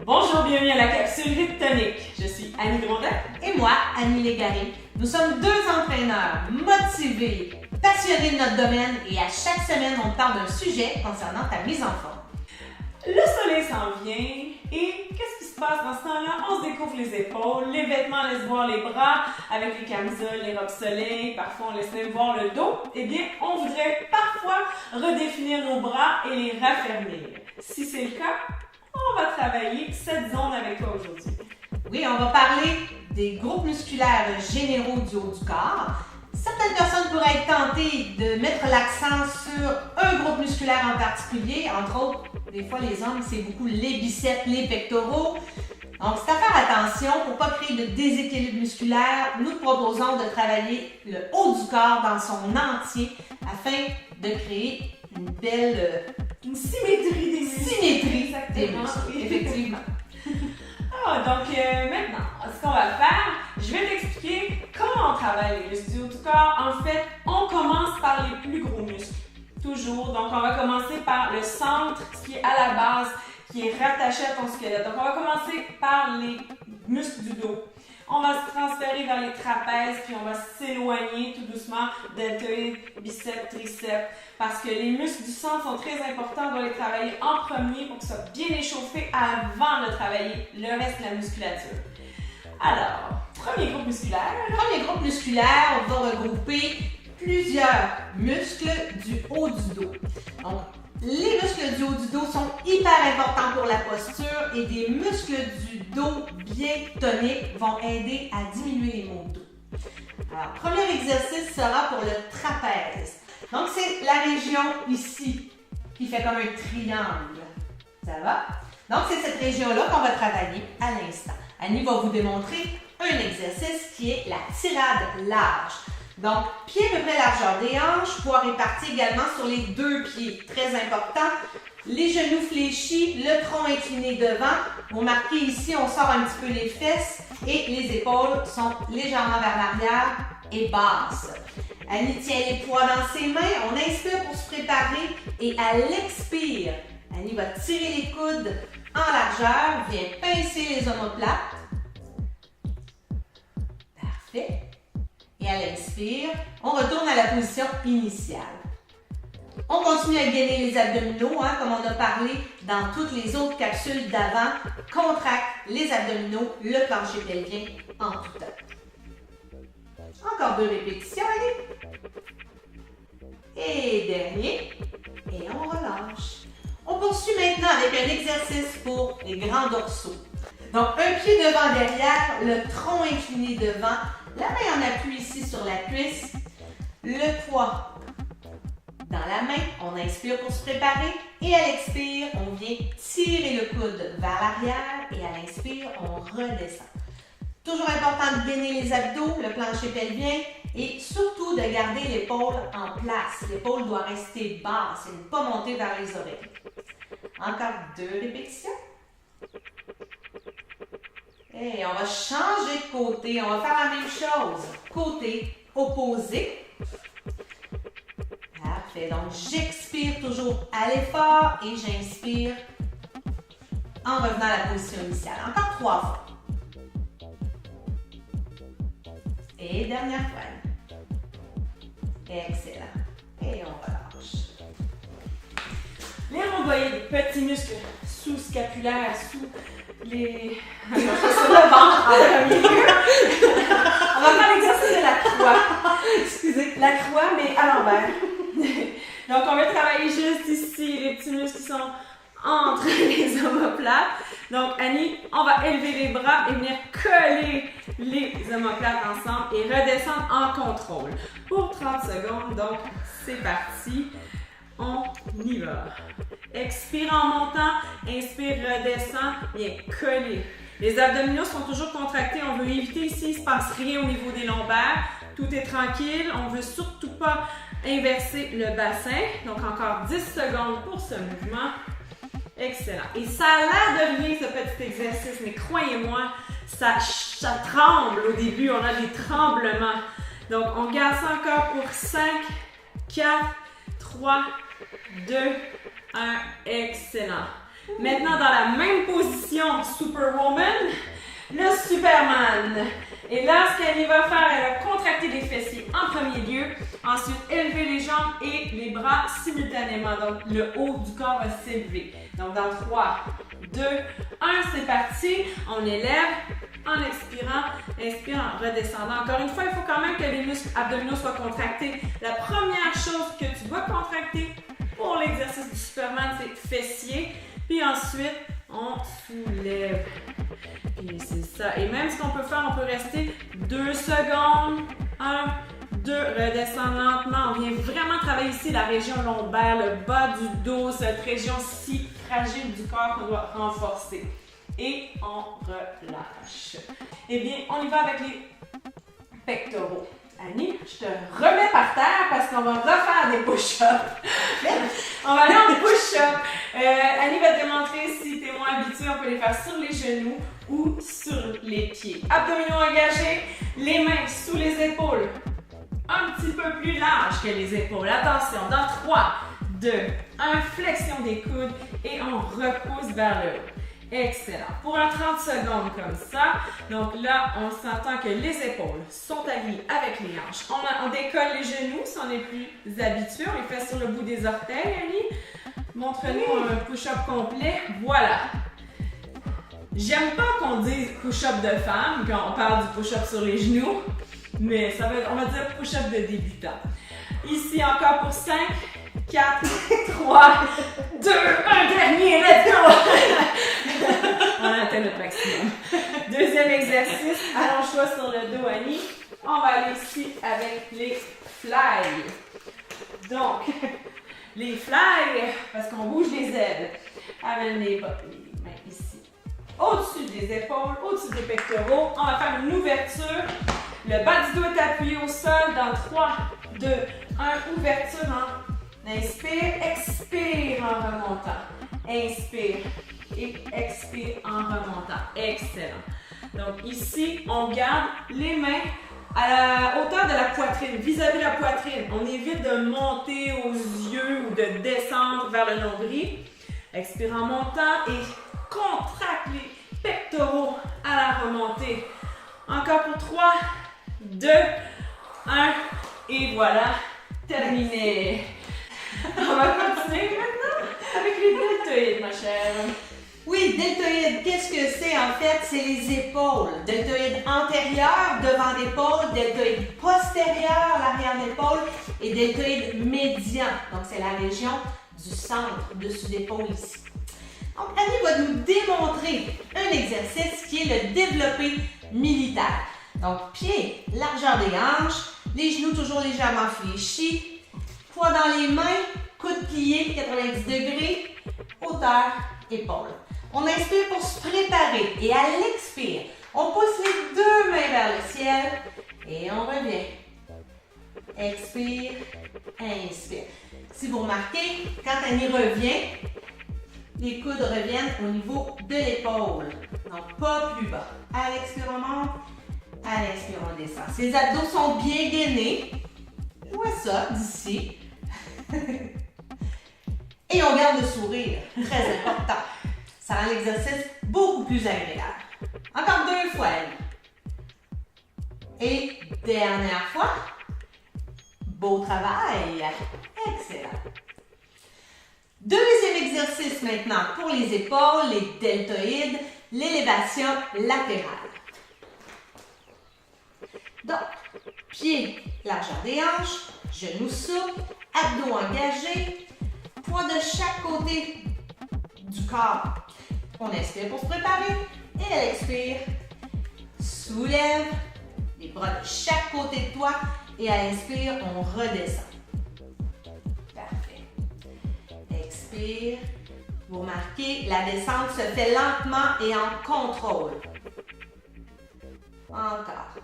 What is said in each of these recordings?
Bonjour, bienvenue à la capsule Hit Tonic. Je suis Annie Grondin. Et moi, Annie Légaré. Nous sommes deux entraîneurs motivés, passionnés de notre domaine et à chaque semaine, on parle d'un sujet concernant ta mise en forme. Le soleil s'en vient et qu'est-ce qui se passe dans ce temps-là? On se découvre les épaules, les vêtements laissent voir les bras avec les camisoles, les robes soleil, parfois on laisse même voir le dos. Eh bien, on voudrait parfois redéfinir nos bras et les raffermir. Si c'est le cas, on va travailler cette zone avec toi aujourd'hui. Oui, on va parler des groupes musculaires généraux du haut du corps. Certaines personnes pourraient être tentées de mettre l'accent sur un groupe musculaire en particulier. Entre autres, des fois les hommes, c'est beaucoup les biceps, les pectoraux. Donc, c'est à faire attention pour ne pas créer de déséquilibre musculaire. Nous te proposons de travailler le haut du corps dans son entier afin de créer une belle symétrie des muscles. Exactement. Oui. Effectivement. Donc maintenant, ce qu'on va faire, je vais t'expliquer comment on travaille les muscles du haut du corps. En fait, on commence par les plus gros muscles. Toujours. Donc, on va commencer par le centre, qui est à la base, qui est rattaché à ton squelette. Donc, on va commencer par les muscles du dos. On va se transférer vers les trapèzes, puis on va s'éloigner tout doucement deltoïdes, biceps, triceps, parce que les muscles du centre sont très importants. On doit les travailler en premier pour qu'ils soient bien échauffés avant de travailler le reste de la musculature. Alors, premier groupe musculaire. Le premier groupe musculaire va regrouper plusieurs muscles du haut du dos. Donc, les muscles du haut du dos sont hyper importants pour la posture et des muscles du dos bien toniques vont aider à diminuer les maux de dos. Alors, premier exercice sera pour le trapèze. Donc, c'est la région ici qui fait comme un triangle. Ça va? Donc, c'est cette région-là qu'on va travailler à l'instant. Annie va vous démontrer un exercice qui est la tirade large. Donc, pied à peu près largeur des hanches, poids réparti également sur les deux pieds. Très important. Les genoux fléchis, le tronc incliné devant. Vous remarquez ici, on sort un petit peu les fesses et les épaules sont légèrement vers l'arrière et basses. Annie tient les poids dans ses mains. On inspire pour se préparer et à l'expire, Annie va tirer les coudes en largeur, vient pincer les omoplates. Parfait. Et à l'expire, on retourne à la position initiale. On continue à gainer les abdominaux, comme on a parlé dans toutes les autres capsules d'avant. Contracte les abdominaux, le plancher pelvien en tout temps. Encore 2 répétitions, allez. Et dernier. Et on relâche. On poursuit maintenant avec un exercice pour les grands dorsaux. Donc, un pied devant derrière, le tronc incliné devant. La main en appui ici sur la cuisse, le poids dans la main, on inspire pour se préparer et à l'expire, on vient tirer le coude vers l'arrière et à l'inspire, on redescend. Toujours important de gainer les abdos, le plancher pelvien et surtout de garder l'épaule en place. L'épaule doit rester basse et ne pas monter vers les oreilles. Encore 2 répétitions. Et on va changer de côté, on va faire la même chose. Côté opposé. Parfait, donc j'expire toujours à l'effort et j'inspire en revenant à la position initiale. Encore 3 fois. Et dernière fois. Excellent. Et on relâche. Les rhomboïdes, petits muscles sous-scapulaires, sous les... sur le ventre en premier lieu. On va faire l'exercice de la croix. Excusez, la croix, mais à l'envers. Donc, on va travailler juste ici, les petits muscles qui sont entre les omoplates. Donc, Annie, on va élever les bras et venir coller les omoplates ensemble et redescendre en contrôle. Pour 30 secondes, donc, c'est parti. On y va. Expire en montant, inspire, redescend, bien coller. Les abdominaux sont toujours contractés. On veut éviter ici, il ne se passe rien au niveau des lombaires. Tout est tranquille. On ne veut surtout pas inverser le bassin. Donc, encore 10 secondes pour ce mouvement. Excellent. Et ça a l'air de rien, ce petit exercice, mais croyez-moi, ça tremble au début. On a des tremblements. Donc, on garde ça encore pour 5, 4, 3, 2, 1. Excellent. Maintenant, dans la même position, position Superwoman, le Superman. Et là, ce qu'Annie va faire, elle va contracter les fessiers en premier lieu, ensuite élever les jambes et les bras simultanément. Donc, le haut du corps va s'élever. Donc, dans 3, 2, 1, c'est parti. On élève en expirant, inspire en redescendant. Encore une fois, il faut quand même que les muscles abdominaux soient contractés. La première chose que tu dois contracter pour l'exercice du Superman, c'est fessiers. Puis ensuite, on soulève. Et c'est ça. Et même ce qu'on peut faire, on peut rester 2 secondes. 1, 2, redescend lentement. On vient vraiment travailler ici la région lombaire, le bas du dos, cette région si fragile du corps qu'on doit renforcer. Et on relâche. Eh bien, on y va avec les pectoraux. Annie, je te remets par terre parce qu'on va refaire des push-ups. On va aller en push-up. Annie va te démontrer si tu es moins habitué, on peut les faire sur les genoux ou sur les pieds. Abdominaux engagés, les mains sous les épaules. Un petit peu plus large que les épaules. Attention, dans 3, 2, 1, flexion des coudes et on repousse vers le haut. Excellent. Pour un 30 secondes comme ça, donc là, on s'entend que les épaules sont alignées avec les hanches. On décolle les genoux si on est plus habitué. On les fait sur le bout des orteils, Annie. Montre-nous un push-up complet. Voilà. J'aime pas qu'on dise push-up de femme quand on parle du push-up sur les genoux, mais ça va, on va dire push-up de débutant. Ici encore pour 5, 4, 3, 2, un dernier, let's go! On a atteint notre maximum. Deuxième exercice, allonge-toi sur le dos, Annie. On va aller ici avec les fly. Donc, les fly, parce qu'on bouge les ailes. Amène les mains ici. Au-dessus des épaules, au-dessus des pectoraux. On va faire une ouverture. Le bas du dos est appuyé au sol dans 3, 2, 1. Ouverture en inspire, expire en remontant. Inspire et expire en remontant. Excellent. Donc ici, on garde les mains à la hauteur de la poitrine, vis-à-vis la poitrine. On évite de monter aux yeux ou de descendre vers le nombril. Expire en montant et contracte les pectoraux à la remontée. Encore pour 3, 2, 1 et voilà, terminé. On va continuer maintenant avec les deltoïdes, ma chère. Oui, deltoïde, qu'est-ce que c'est en fait? C'est les épaules. Deltoïde antérieur, devant l'épaule, deltoïde postérieur, l'arrière d'épaule et deltoïde médian. Donc, c'est la région du centre, dessus d'épaule ici. Donc, Annie va nous démontrer un exercice qui est le développé militaire. Donc, pied, largeur des hanches, les genoux toujours légèrement fléchis, poids dans les mains, coude plié, 90 degrés, hauteur, épaule. On inspire pour se préparer et à l'expire, on pousse les 2 mains vers le ciel et on revient. Expire, inspire. Si vous remarquez, quand Annie revient, les coudes reviennent au niveau de l'épaule. Donc, pas plus bas. À l'expire, on monte. À l'inspire, on descend. Ses abdos sont bien gainés. Je vois ça d'ici. Et on garde le sourire. Très important. Ça rend l'exercice beaucoup plus agréable. Encore 2 fois. Et dernière fois. Beau travail. Excellent. Deuxième exercice maintenant pour les épaules, les deltoïdes, l'élévation latérale. Donc, pieds, largeur des hanches, genoux souples, abdos engagés, poids de chaque côté du corps. On inspire pour se préparer et à l'expire, soulève les bras de chaque côté de toi et à l'inspire, on redescend. Parfait. Expire. Vous remarquez, la descente se fait lentement et en contrôle. Encore.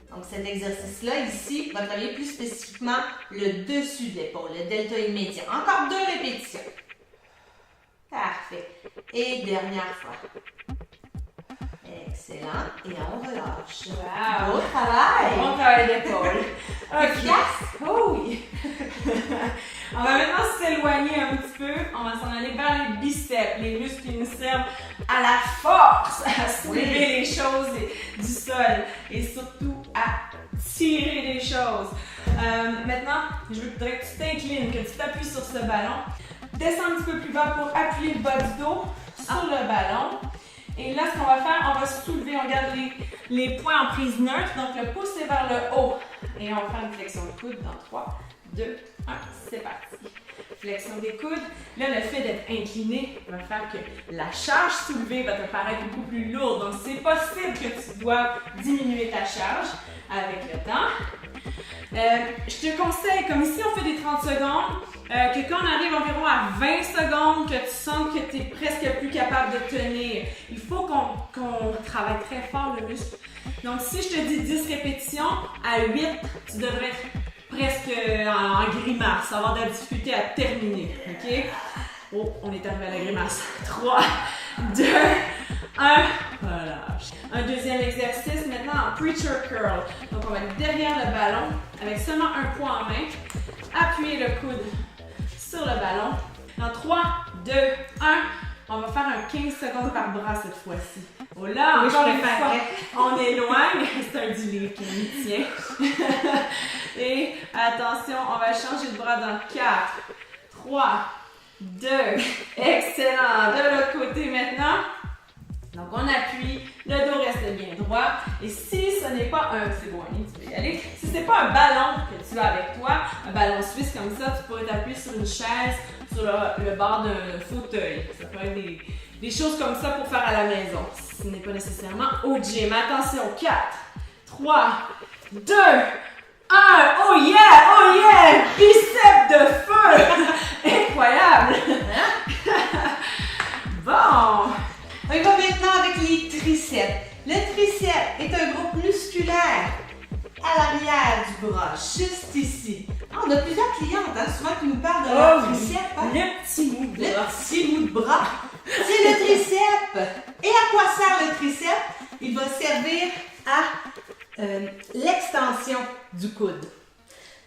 Donc cet exercice-là, ici, va travailler plus spécifiquement le dessus de l'épaule, le deltoïde médian. Encore 2 répétitions. Parfait. Et dernière fois. Excellent. Et on relâche. Wow. Beau travail. Bon travail d'épaule. Efficace? Oh oui. On va maintenant s'éloigner un petit peu. On va s'en aller vers les biceps, les muscles qui nous servent à la force, à soulever les choses du sol et surtout à tirer des choses. Maintenant, je voudrais que tu t'inclines, que tu t'appuies sur ce ballon. Descends un petit peu plus bas pour appuyer le bas du dos sur le ballon. Et là, ce qu'on va faire, on va soulever, on garde les poings en prise neutre. Donc, le pouce est vers le haut. Et on va faire une flexion de coude dans 3, 2, 1, c'est parti. Flexion des coudes. Là, le fait d'être incliné va faire que la charge soulevée va te paraître beaucoup plus lourde. Donc, c'est possible que tu dois diminuer ta charge avec le temps. Je te conseille, comme ici on fait des 30 secondes, que quand on arrive environ à 20 secondes, que tu sens que tu es presque plus capable de tenir, il faut qu'on travaille très fort le muscle. Donc si je te dis 10 répétitions, à 8, tu devrais être presque en grimace, avoir de la difficulté à terminer. OK? Oh, on est arrivé à la grimace. 3, 2, 1, relâche. Un deuxième exercice maintenant en preacher curl. Donc on va être derrière le ballon avec seulement un poing en main. Appuyer le coude sur le ballon. Dans 3, 2, 1, on va faire un 15 secondes par bras cette fois-ci. Oh là, oui, encore une fois, on éloigne. C'est un du livre qui me tient. Et attention, on va changer de bras dans 4, 3, 2, excellent. De l'autre côté maintenant. Donc, on appuie, le dos reste bien droit. Et si ce n'est pas un, c'est bon, Annie, tu peux y aller. Si ce n'est pas un ballon que tu as avec toi, un ballon suisse comme ça, tu pourrais t'appuyer sur une chaise, sur le bord d'un fauteuil. Ça peut être des choses comme ça pour faire à la maison. Ce n'est pas nécessairement au gym. Attention, 4, 3, 2, 1. Oh yeah, oh yeah! Biceps de feu! Incroyable! Bon! On y va maintenant avec les triceps. Le triceps est un groupe musculaire à l'arrière du bras, juste ici. Ah, on a plusieurs clientes, souvent qui nous parlent de leur triceps. Hein? Le petit bout de bras. Le petit bout de bras. C'est le triceps. Et à quoi sert le triceps? Il va servir à l'extension du coude.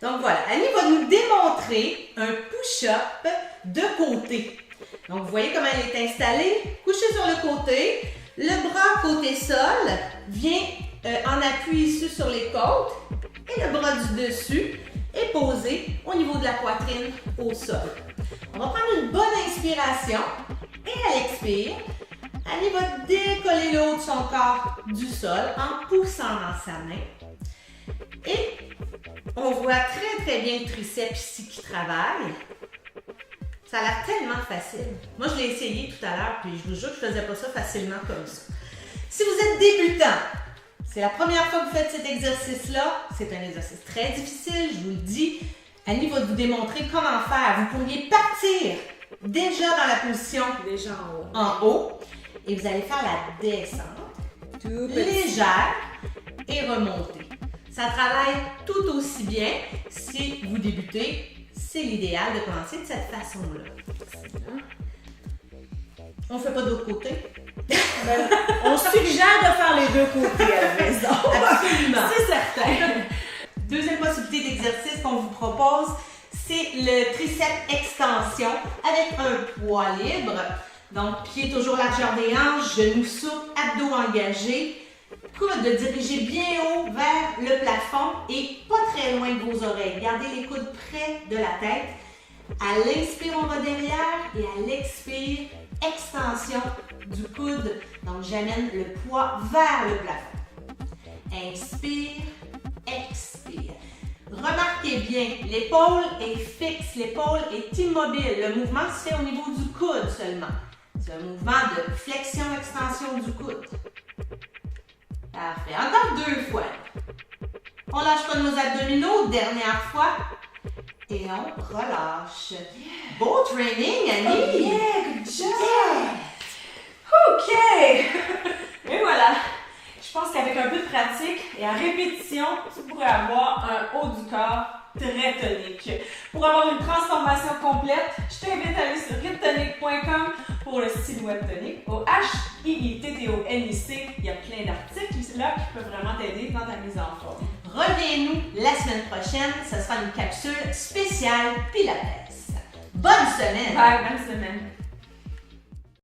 Donc voilà, Annie va nous démontrer un push-up de côté. Donc, vous voyez comment elle est installée, couchée sur le côté, le bras côté sol vient en appui ici sur les côtes et le bras du dessus est posé au niveau de la poitrine au sol. On va prendre une bonne inspiration et à l'expire, Annie va décoller le haut de son corps du sol en poussant dans sa main. Et on voit très très bien le triceps ici qui travaille. Ça a l'air tellement facile. Moi, je l'ai essayé tout à l'heure, puis je vous jure que je ne faisais pas ça facilement comme ça. Si vous êtes débutant, c'est la première fois que vous faites cet exercice-là, c'est un exercice très difficile, je vous le dis. Annie va vous démontrer comment faire. Vous pourriez partir déjà dans la position Déjà en haut et vous allez faire la descente légère et remonter. Ça travaille tout aussi bien si vous débutez. C'est l'idéal de commencer de cette façon-là. On ne fait pas d'autre côté? On suggère de faire les deux côtés à la maison. Absolument. C'est certain. Deuxième possibilité d'exercice qu'on vous propose, c'est le triceps extension avec un poids libre. Donc, pied toujours largeur des hanches, genoux souples, abdos engagés. Coudes dirigés bien haut vers le plafond et pas très loin de vos oreilles. Gardez les coudes près de la tête. À l'inspire, on va derrière et à l'expire, extension du coude. Donc, j'amène le poids vers le plafond. Inspire, expire. Remarquez bien, l'épaule est fixe, l'épaule est immobile. Le mouvement se fait au niveau du coude seulement. C'est un mouvement de flexion-extension du coude. Parfait. Encore 2 fois. On lâche pas nos abdominaux. Dernière fois. Et on relâche. Beau training, Annie. Oh yeah, good job. Yeah. OK. Et voilà. Je pense qu'avec un peu de pratique et à répétition, tu pourrais avoir un haut du corps très tonique. Pour avoir une transformation complète, je t'invite à aller sur hittonic.com pour le silhouette tonique. Au HIITTONIC, il y a plein d'articles. outils-là qui peuvent vraiment t'aider dans ta mise en forme. Reviens-nous la semaine prochaine, ce sera une capsule spéciale Pilates. Bonne semaine! Bye, bonne semaine!